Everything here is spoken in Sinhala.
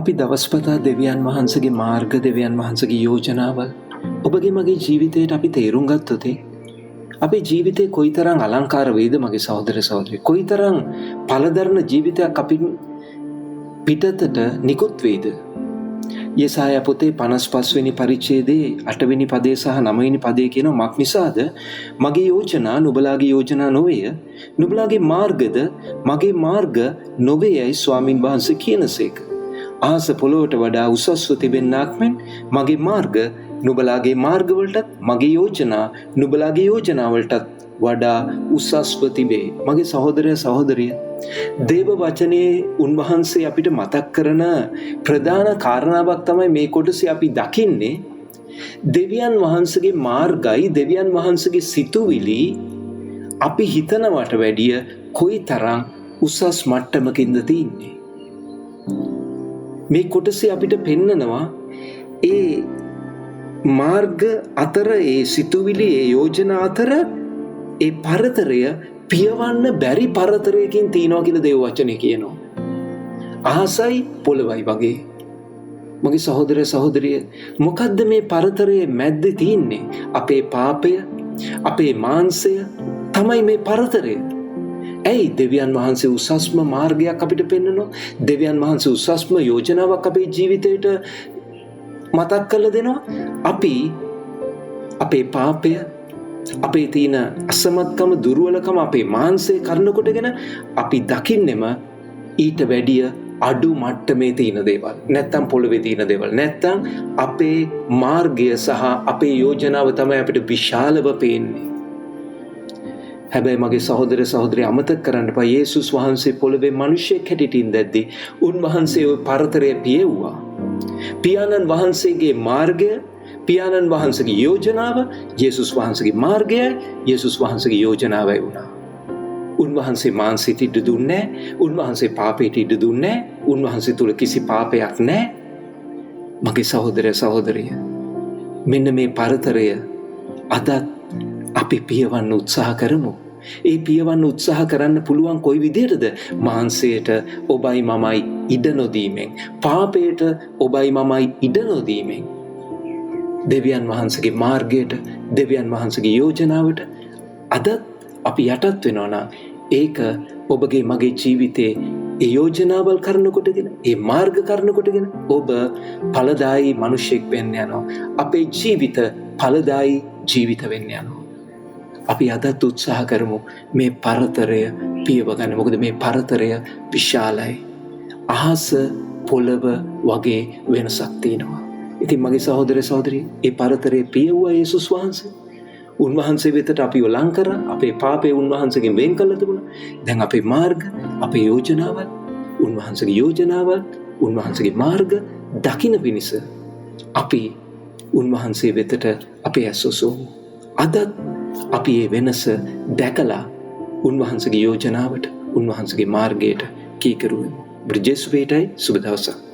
අපි දවස්පතා දෙවියන් වහන්සේගේ මාර්ග දෙවියන් වහන්සේගේ යෝජනාවල් ඔබගේ මගේ ජීවිතයට අපි තේරුම් ගත්තොත් අපේ ජීවිතේ කොයිතරම් අලංකාර වේද මගේ සහෝදර සහෝදරිය කොයිතරම් පළදරන ජීවිතයක් අපි පිටතට නිකුත් වේද යෙසායා පොතේ 55 වෙනි පරිච්ඡේදයේ 8 වෙනි පදේ සහ 9 වෙනි පදේ කියනවා මක් නිසාද මගේ යෝජනා නුඹලාගේ යෝජනා නොවේය නුඹලාගේ මාර්ගද මගේ මාර්ග නොවේයයි ස්වාමින් වහන්සේ කියනසේක ආස පොළොවට වඩා උසස්ව තිබෙන්නාක් මෙන් මගේ මාර්ග නුඹලාගේ මාර්ගවලටත් මගේ යෝජනා නුඹලාගේ යෝජනාවලටත් වඩා උසස්ව තිබේ. මගේ සහෝදරය සහෝදරිය දේව වචනේ උන්වහන්සේ අපිට මතක් කරන ප්‍රධාන කාරණාවක් තමයි මේ කොටසේ අපි දකින්නේ දෙවියන් වහන්සේගේ මාර්ගයි දෙවියන් වහන්සේගේ සිතුවිලි අපි හිතනවට වැඩිය කොයිතරම් උසස් මට්ටමකින්ද තියෙන්නේ. මේ කොටසේ අපිට පෙන්නනවා ඒ මාර්ග අතර ඒ සිතුවිලි ඒ යෝජනා අතර ඒ පරතරය පියවන්න බැරි පරතරයකින් තියෙනවා කියලා දේව වචනේ කියනවා. අහසයි පොළවයි වගේ. මගේ සහෝදර සහෝදරිය මොකද්ද මේ පරතරයේ මැද්දේ තියෙන්නේ? අපේ පාපය, අපේ මාංශය තමයි මේ පරතරය. ඇයි දෙවියන් වහන්සේ උසස්ම මාර්ගයක් අපිට පෙන්නනවා? දෙවියන් වහන්සේ උසස්ම යෝජනාවක් අපේ ජීවිතයට මතක් කරලා දෙනවා. අපි අපේ පාපය අපේ තියෙන අසමත්කම දුර්වලකම අපේ මාංශය කරන කොටගෙන අපි දකින්නෙම ඊට වැඩිය අඩු මට්ටමේ තියෙන දේවල් නැත්තම් පොළවේ තියෙන දේවල් නැත්තම් අපේ මාර්ගය සහ අපේ යෝජනාව තමයි අපිට විශාලව පේන්නේ. හැබැයි මගේ සහෝදර සහෝදරිය අමතක කරන්න එපා යේසුස් වහන්සේ පොළවේ මිනිසෙක් හැටියට ඉඳද්දී උන්වහන්සේ ওই පරතරය පියෙව්වා. පියාණන් වහන්සේගේ මාර්ගය පියාණන් වහන්සේගේ යෝජනාව යේසුස් වහන්සේගේ මාර්ගයයි යේසුස් වහන්සේගේ යෝජනාවයි වුණා. උන්වහන්සේ මාංශයට ඉඩ දුන්නේ නැහැ. උන්වහන්සේ පාපයට ඉඩ දුන්නේ නැහැ. උන්වහන්සේ තුල කිසි පාපයක් නැහැ. මගේ සහෝදර සහෝදරිය මෙන්න මේ පරතරය අද අපි පියවන්න උත්සාහ කරමු. ඒ පියවන්න උත්සාහ කරන්න පුළුවන් කොයි විදිහටද? මාංශයට ඔබයි මමයි ඉඩ නොදීමෙන්, පාපයට ඔබයි මමයි ඉඩ නොදීමෙන්, දෙවියන් වහන්සේගේ මාර්ගයට, දෙවියන් වහන්සේගේ යෝජනාවට අද අපි යටත් වෙනවා නම් ඒක ඔබගේ මගේ ජීවිතේ ඒ යෝජනාවල් කරනකොටගෙන ඒ මාර්ග කරනකොටගෙන ඔබ ඵලදායී මිනිසෙක් වෙන්න යනවා. අපේ ජීවිත ඵලදායී ජීවිත වෙන්න යනවා. අපි අදත් උත්සාහ කරමු මේ පරතරය පියව ගන්න. මොකද මේ පරතරය විශාලයි. අහස පොළව වගේ වෙනසක් තියෙනවා. ඉතින් මගේ සහෝදර සහෝදරිය ඒ පරතරය පියවුවා යේසුස් වහන්සේ. උන්වහන්සේ වෙතට අපිව ලං කරා. අපේ පාපේ උන්වහන්සේගෙන් වෙන් කළා තිබුණා. දැන් අපේ මාර්ග, අපේ යෝජනාවල්, උන්වහන්සේගේ යෝජනාවල්, උන්වහන්සේගේ මාර්ග දකින්න පිණිස අපි උන්වහන්සේ වෙතට අපේ ඇස් ඔසවමු. අදත් අපි මේ වෙනස දැකලා උන්වහන්සේගේ යෝජනාවට උන්වහන්සේගේ මාර්ගයට කීකරු වෙමු. බ්‍රිජේස් වේටයි සුබ දවසක්.